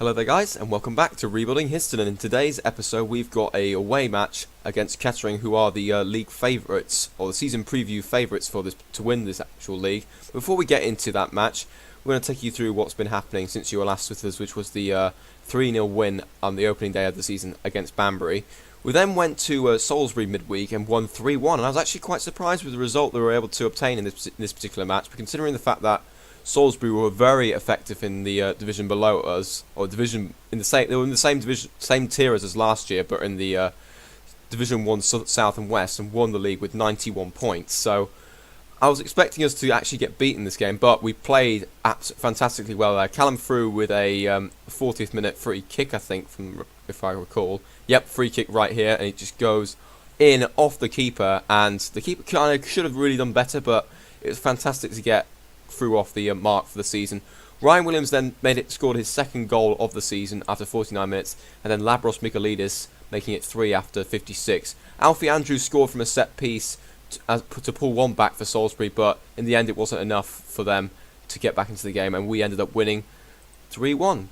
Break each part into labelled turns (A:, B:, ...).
A: Hello there guys, and welcome back to Rebuilding Histon. And in today's episode we've got a away match against Kettering, who are the league favourites, or the season preview favourites for this to win this actual league. Before we get into that match, we're going to take you through what's been happening since you were last with us, which was the 3-0 win on the opening day of the season against Banbury. We then went to Salisbury midweek and won 3-1, and I was actually quite surprised with the result that we were able to obtain in this particular match, but considering the fact that Salisbury were very effective in the division below us, or division in the same. They were in the same division, same tier as us last year, but in the Division 1 South and West, and won the league with 91 points. So I was expecting us to actually get beaten this game, but we played fantastically well there. Callum threw with a 40th minute free kick, I think, from if I recall. Yep, free kick right here, and it just goes in off the keeper, and the keeper kind of should have really done better, but it was fantastic to get threw off the mark for the season. Ryan Williams then scored his second goal of the season after 49 minutes, and then Labros Michaelidis making it 3 after 56. Alfie Andrews scored from a set piece to pull one back for Salisbury, but in the end it wasn't enough for them to get back into the game, and we ended up winning 3-1.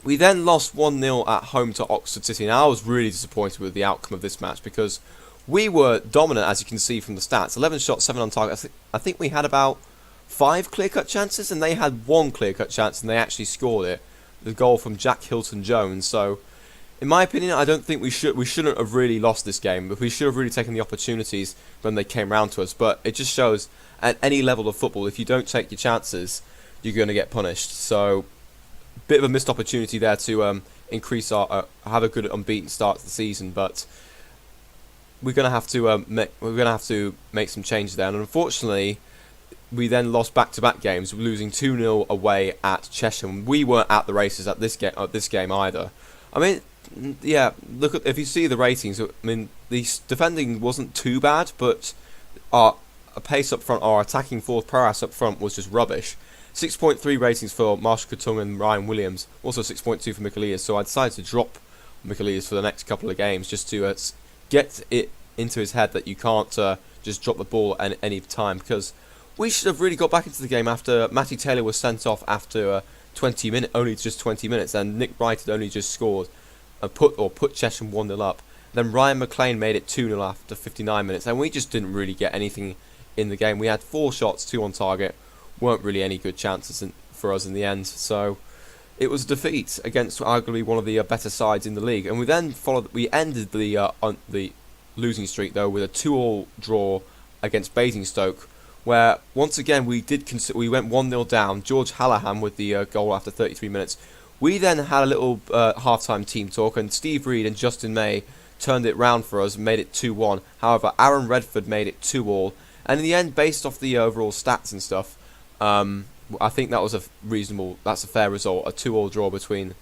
A: We then lost 1-0 at home to Oxford City. Now I was really disappointed with the outcome of this match because we were dominant, as you can see from the stats. 11 shots, 7 on target. I think we had about 5 clear-cut chances, and they had 1 clear-cut chance, and they actually scored it. The goal from Jack Hilton-Jones. So, in my opinion, I don't think we shouldn't have really lost this game, but we should have really taken the opportunities when they came round to us. But it just shows, at any level of football, if you don't take your chances, you're going to get punished. So, bit of a missed opportunity there to increase our have a good unbeaten start to the season, but we're going to have to make some changes there. And unfortunately, we then lost back-to-back games, losing 2-0 away at Cheshire. We weren't at the races at this game either. I mean, yeah, look at, if you see the ratings, I mean, the defending wasn't too bad, but our pace up front, our attacking forward prowess up front was just rubbish. 6.3 ratings for Marshall Katung and Ryan Williams, also 6.2 for Michaelidis, so I decided to drop Michaelidis for the next couple of games just to get it into his head that you can't just drop the ball at any time, because we should have really got back into the game after Matty Taylor was sent off after 20 minutes, only just 20 minutes, and Nick Wright had only just scored and put Cheshire 1-0 up. Then Ryan McLean made it 2-0 after 59 minutes, and we just didn't really get anything in the game. We had 4 shots, 2 on target, weren't really any good chances for us in the end. So it was a defeat against arguably one of the better sides in the league. And we then we ended the losing streak though with a 2-2 draw against Basingstoke, where once again we went 1-0 down. George Hallahan with the goal after 33 minutes. We then had a little half-time team talk, and Steve Reed and Justin May turned it round for us and made it 2-1. However, Aaron Redford made it 2-2. And in the end, based off the overall stats and stuff, I think that was that's a fair result, a 2-2 draw between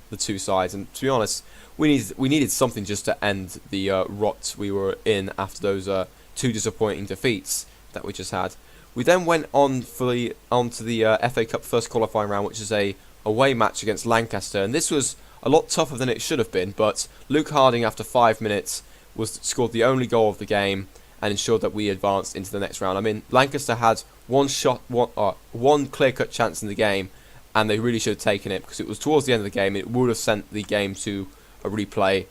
A: the two sides. And to be honest, we needed something just to end the rot we were in after those 2 disappointing defeats that we just had. We then went on to the FA Cup first qualifying round, which is a away match against Lancaster, and this was a lot tougher than it should have been, but Luke Harding after 5 minutes scored the only goal of the game and ensured that we advanced into the next round. I mean, Lancaster had one clear-cut chance in the game, and they really should have taken it, because it was towards the end of the game. It would have sent the game to a replay,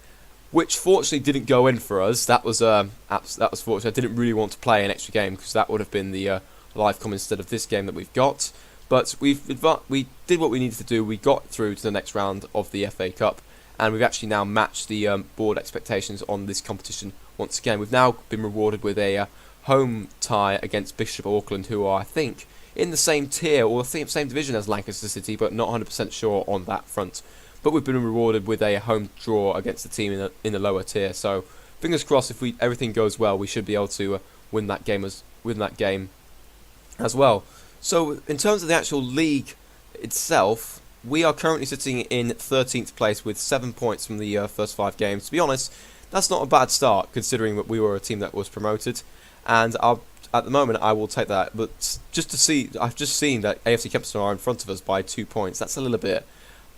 A: which fortunately didn't go in for us. That was fortunate. I didn't really want to play an extra game, because that would have been the live come instead of this game that we've got. But we did what we needed to do. We got through to the next round of the FA Cup, and we've actually now matched the board expectations on this competition once again. We've now been rewarded with a home tie against Bishop Auckland, who are, I think, in the same tier or the same division as Lancaster City, but not 100% sure on that front. But we've been rewarded with a home draw against the team in the lower tier. So fingers crossed, if everything goes well, we should be able to win that game as well. So in terms of the actual league itself, we are currently sitting in 13th place with 7 points from the first 5 games. To be honest, that's not a bad start considering that we were a team that was promoted, and at the moment I will take that. But I've just seen that AFC Kempston are in front of us by 2 points. That's a little bit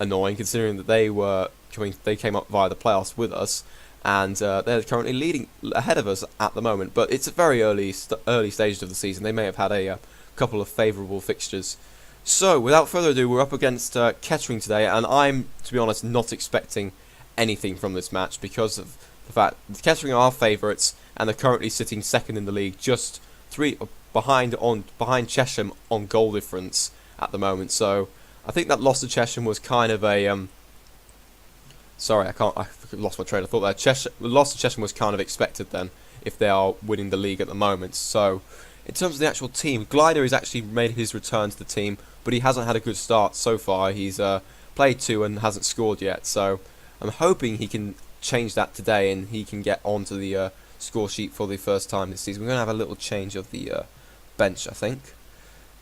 A: annoying considering that they came up via the playoffs with us, and they're currently leading ahead of us at the moment. But it's a very early stages of the season. They may have had a couple of favourable fixtures. So, without further ado, we're up against Kettering today, and I'm, to be honest, not expecting anything from this match because of the fact that Kettering are our favourites, and they're currently sitting second in the league, just three behind Chesham on goal difference at the moment. So, I think that loss to Chesham was kind of a sorry, I lost my train of thought there. The loss to Chesham was kind of expected then, if they are winning the league at the moment. So, in terms of the actual team, Glider has actually made his return to the team, but he hasn't had a good start so far. He's played 2 and hasn't scored yet, so I'm hoping he can change that today and he can get onto the score sheet for the first time this season. We're going to have a little change of the bench, I think.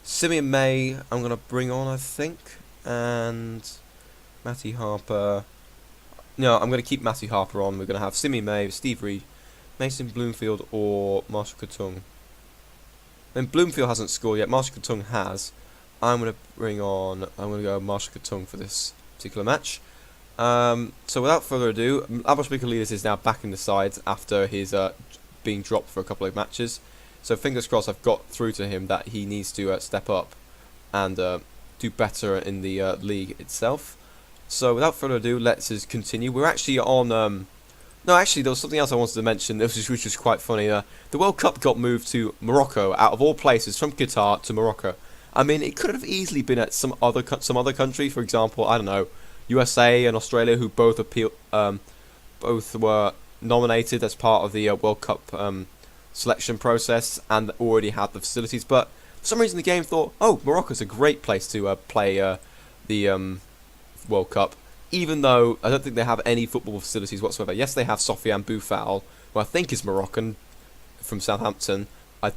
A: Simeon May, I'm going to bring on, I think, and Matty Harper. No, I'm going to keep Matty Harper on. We're going to have Simeon May, Steve Reed, Mason Bloomfield, or Marshall Katung. Then Bloomfield hasn't scored yet. Marshall Katung has. I'm going to go Marshall Katung for this particular match. So without further ado, Avos Michailidis is now back in the side after his being dropped for a couple of matches. So fingers crossed I've got through to him that he needs to step up and do better in the league itself. So without further ado, let's just continue. We're actually on... No, actually, there was something else I wanted to mention, which was quite funny. The World Cup got moved to Morocco, out of all places, from Qatar to Morocco. I mean, it could have easily been at some other country, for example, I don't know, USA and Australia, who both were nominated as part of the World Cup selection process and already had the facilities. But for some reason, the game thought, oh, Morocco's a great place to play the World Cup. Even though I don't think they have any football facilities whatsoever. Yes, they have Sofiane Boufal, who I think is Moroccan, from Southampton.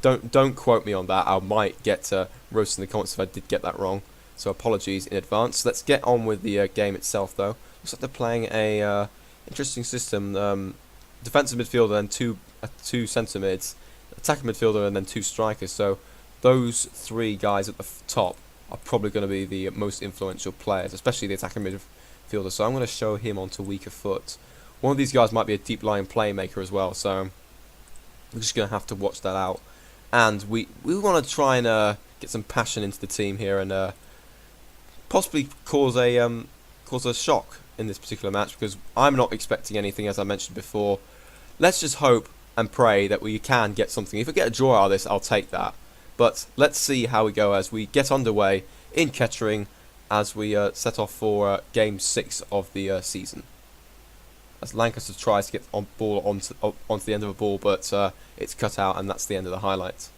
A: Don't quote me on that. I might get roasted in the comments if I did get that wrong. So apologies in advance. Let's get on with the game itself, though. Looks like they're playing a interesting system. Defensive midfielder and two centre mids, attacking midfielder and then 2 strikers. So those 3 guys at the top are probably going to be the most influential players, especially the attacking midfielder. So I'm going to show him onto weaker foot. One of these guys might be a deep lying playmaker as well, so we're just going to have to watch that out. And we want to try and get some passion into the team here and possibly cause a shock in this particular match, because I'm not expecting anything, as I mentioned before. Let's just hope and pray that we can get something. If we get a draw out of this, I'll take that. But let's see how we go as we get underway in Kettering, as we set off for Game 6 of the season. As Lancaster tries to get onto the end of a ball, but it's cut out, and that's the end of the highlights.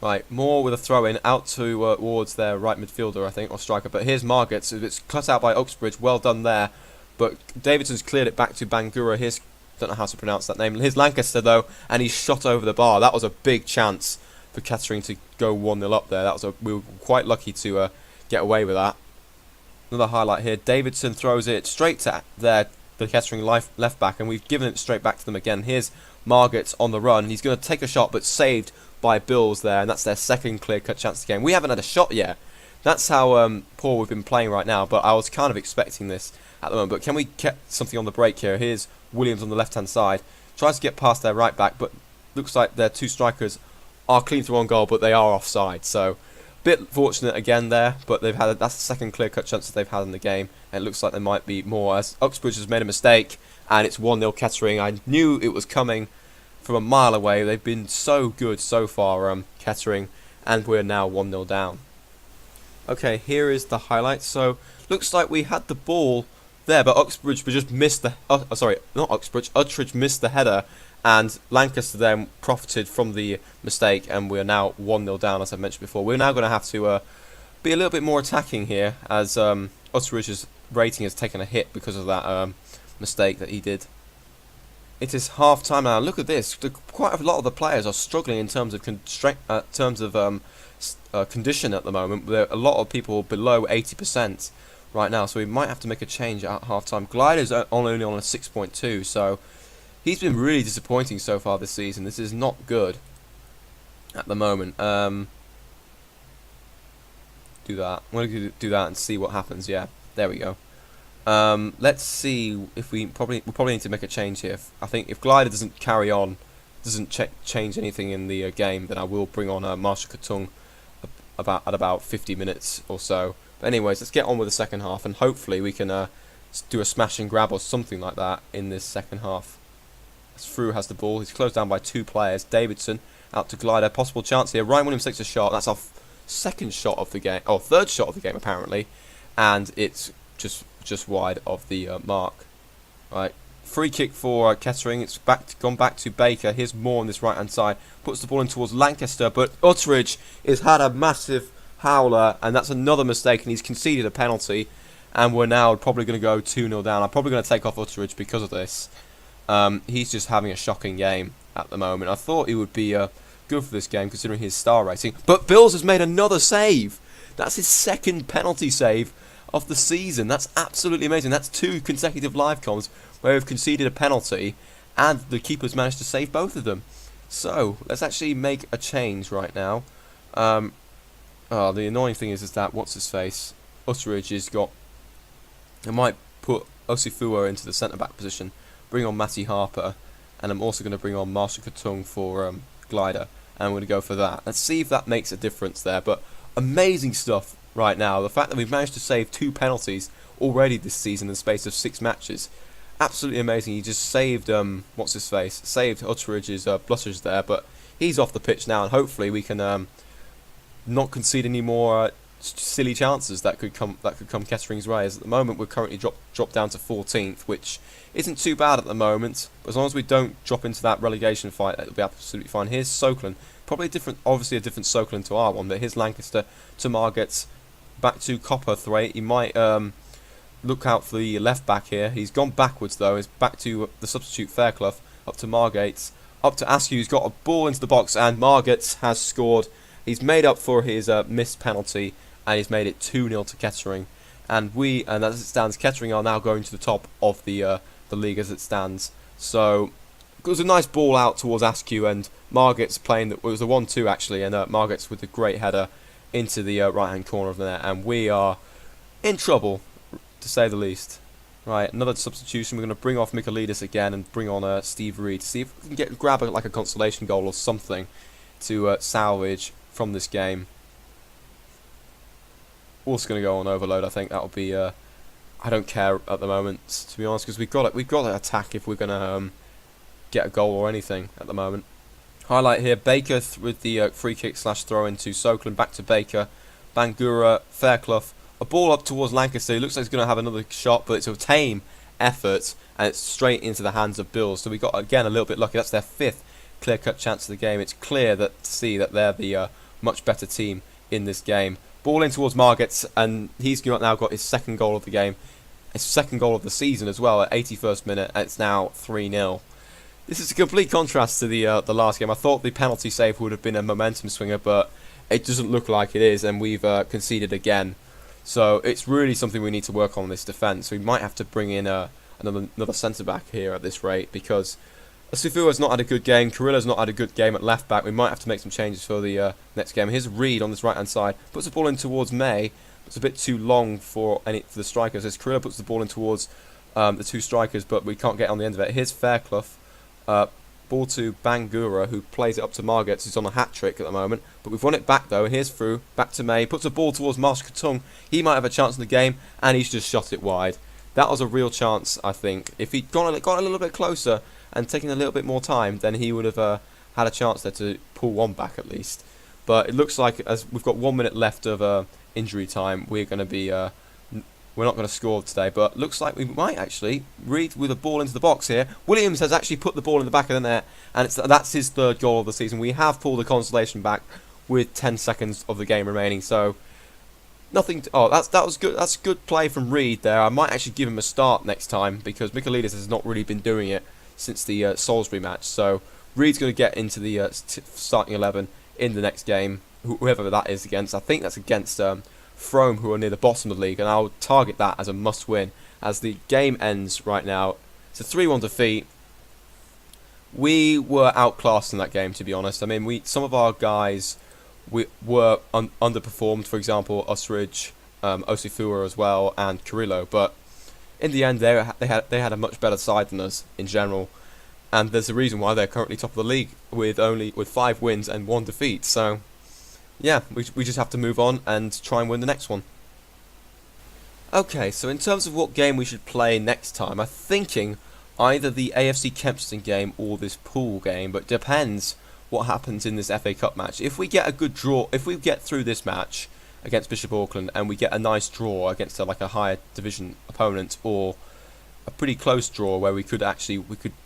A: Right, Moore with a throw-in out towards their right midfielder, I think, or striker. But here's Margits. It's cut out by Uxbridge. Well done there. But Davidson's cleared it back to Bangura. Don't know how to pronounce that name. Here's Lancaster, though, and he's shot over the bar. That was a big chance for Kettering to go 1-0 up there. We were quite lucky to get away with that. Another highlight here. Davidson throws it straight to the Kettering left back, and we've given it straight back to them again. Here's Margits on the run. He's going to take a shot, but saved by Bills there, and that's their second clear-cut chance of the game. We haven't had a shot yet. That's how poor we've been playing right now, but I was kind of expecting this at the moment. But can we get something on the break here? Here's Williams on the left-hand side. Tries to get past their right back, but looks like their 2 strikers are clean through on goal, but they are offside. So bit fortunate again there, but that's the second clear-cut chance that they've had in the game, and it looks like there might be more, as Uxbridge has made a mistake, and it's 1-0 Kettering. I knew it was coming from a mile away. They've been so good so far, Kettering, and we're now 1-0 down. Okay, here is the highlights. So, looks like we had the ball there, but Uxbridge just missed the... Uxbridge missed the header, and Lancaster then profited from the mistake, and we're now 1-0 down, as I mentioned before. We're now going to have to be a little bit more attacking here, as Uxbridge's rating has taken a hit because of that mistake that he did. It is half time now. Look at this. Quite a lot of the players are struggling in terms of condition at the moment. There are a lot of people below 80% right now, so we might have to make a change at half time. Glider's only on a 6.2, so he's been really disappointing so far this season. This is not good at the moment. Do that. I'm going to do that and see what happens. Yeah, there we go. Let's see if we probably need to make a change here. I think if Glider doesn't carry on, doesn't change anything in the game, then I will bring on Marshall Katung at about 50 minutes or so. But anyways, let's get on with the second half, and hopefully we can do a smash and grab or something like that in this second half. As Frew has the ball, he's closed down by 2 players. Davidson out to Glider, possible chance here. Ryan Williams takes a shot. That's our second shot of the game, or third shot of the game apparently, and it's just wide of the mark. Right, free kick for Kettering. It's gone back to Baker. Here's Moore on this right hand side. Puts the ball in towards Lancaster, but Utteridge has had a massive howler, and that's another mistake, and he's conceded a penalty. And we're now probably going to go 2-0 down. I'm probably going to take off Utteridge because of this. He's just having a shocking game at the moment. I thought he would be good for this game considering his star rating. But Bills has made another save. That's his second penalty save of the season. That's absolutely amazing. That's 2 consecutive live comms where we've conceded a penalty and the keeper's managed to save both of them. So let's actually make a change right now. The annoying thing is that what's his face? Utteridge has got. I might put Osifua into the centre back position, bring on Matty Harper, and I'm also going to bring on Marshall Katung for Glider, and I'm going to go for that. Let's see if that makes a difference there. But amazing stuff right now. The fact that we've managed to save 2 penalties already this season in the space of 6 matches, absolutely amazing. He just saved what's his face? Saved Utteridge's blushers there, but he's off the pitch now, and hopefully we can not concede any more silly chances that could come Kettering's way. As at the moment we're currently dropped down to 14th, which isn't too bad at the moment. But as long as we don't drop into that relegation fight, it'll be absolutely fine. Here's Sokeland, probably obviously a different Sokeland to our one. But here's Lancaster to Margets, back to Copperthwaite. He might look out for the left back here. He's gone backwards though. He's back to the substitute Fairclough, up to Margates, up to Askew. He's got a ball into the box, and Margates has scored. He's made up for his missed penalty, and he's made it 2-0 to Kettering. And as it stands, Kettering are now going to the top of the league as it stands. So it was a nice ball out towards Askew, and Margates playing. It was a 1-2 actually, and Margates with a great header into the right hand corner of the net, and we are in trouble to say the least. Right, another substitution. We're going to bring off Michaelidis again and bring on Steve Reed to see if we can grab a consolation goal or something to salvage from this game. Also going to go on overload. I think that'll be. I don't care at the moment, to be honest, because we've got to attack if we're going to get a goal or anything at the moment. Highlight here: Baker with the free kick / throw into Sokeland, back to Baker, Bangura, Fairclough, a ball up towards Lancaster. He looks like he's going to have another shot, but it's a tame effort, and it's straight into the hands of Bills. So we got again a little bit lucky. That's their 5th clear-cut chance of the game. It's clear to see that they're the much better team in this game. Ball in towards Margets, and he's now got his 2nd goal of the game, his 2nd goal of the season as well at 81st minute, and it's now 3-0. This is a complete contrast to the last game. I thought the penalty save would have been a momentum swinger, but it doesn't look like it is, and we've conceded again. So it's really something we need to work on this defence. We might have to bring in another centre-back here at this rate, because Sifua's not had a good game. Carilla's not had a good game at left back. We might have to make some changes for the next game. Here's Reed on this right hand side. Puts the ball in towards May. It's a bit too long for the strikers. As Carilla puts the ball in towards the 2 strikers, but we can't get on the end of it. Here's Fairclough. Ball to Bangura, who plays it up to Margates, who's on a hat trick at the moment. But we've won it back though. Here's Frew, back to May. Puts a ball towards Marsh Katung. He might have a chance in the game, and he's just shot it wide. That was a real chance, I think. If he'd gone a little bit closer and taken a little bit more time, then he would have had a chance there to pull one back at least. But it looks like, as we've got 1 minute left of injury time, we're going to be we're not going to score today. But looks like we might actually. Reed with a ball into the box here. Williams has actually put the ball in the back of the net, and that's his 3rd goal of the season. We have pulled a consolation back with 10 seconds of the game remaining. So nothing. That was good. That's good play from Reed there. I might actually give him a start next time, because Michaelidis has not really been doing it since the Salisbury match. So Reed's going to get into the starting 11 in the next game, whoever that is against. I think that's against Frome, who are near the bottom of the league, and I'll target that as a must-win. As the game ends right now, it's a 3-1 defeat. We were outclassed in that game, to be honest. I mean, some of our guys were underperformed. For example, Usridge, Osifua as well, and Carrillo. But in the end, they had a much better side than us in general, and there's a reason why they're currently top of the league with 5 wins and 1 defeat. So yeah, we just have to move on and try and win the next one. Okay, so in terms of what game we should play next time, I'm thinking either the AFC Kempston game or this Poole game, but it depends what happens in this FA Cup match. If we get a good draw, if we get through this match against Bishop Auckland and we get a nice draw against like a higher division opponent, or a pretty close draw where we could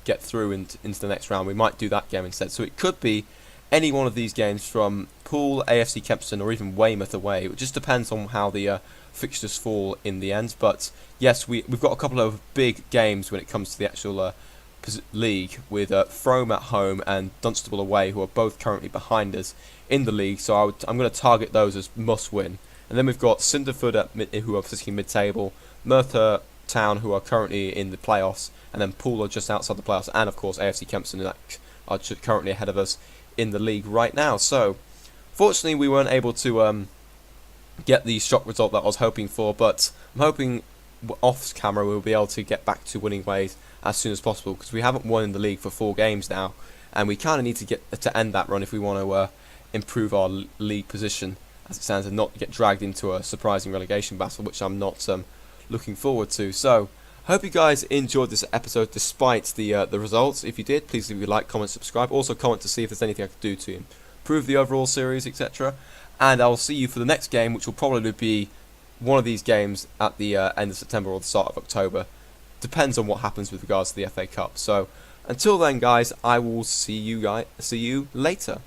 A: get through into the next round, we might do that game instead. So it could be any one of these games from Poole, AFC Kempston, or even Weymouth away. It just depends on how the fixtures fall in the end. But yes, we've got a couple of big games when it comes to the actual league, with Frome at home and Dunstable away, who are both currently behind us in the league. So I'm going to target those as must win. And then we've got Cinderford who are sitting mid-table, Merthyr Town, who are currently in the playoffs, and then Poole are just outside the playoffs, and of course AFC Kempston are currently ahead of us in the league right now. So fortunately we weren't able to get the shock result that I was hoping for, but I'm hoping off camera we'll be able to get back to winning ways as soon as possible, because we haven't won in the league for 4 games now, and we kind of need to get to end that run if we want to improve our league position as it stands, and not get dragged into a surprising relegation battle, which I'm not looking forward to. So hope you guys enjoyed this episode despite the results. If you did, please leave a like, comment, subscribe. Also comment to see if there's anything I could do to improve the overall series, etc. And I'll see you for the next game, which will probably be one of these games at the end of September or the start of October. Depends on what happens with regards to the FA Cup. So until then, guys, I will see you later.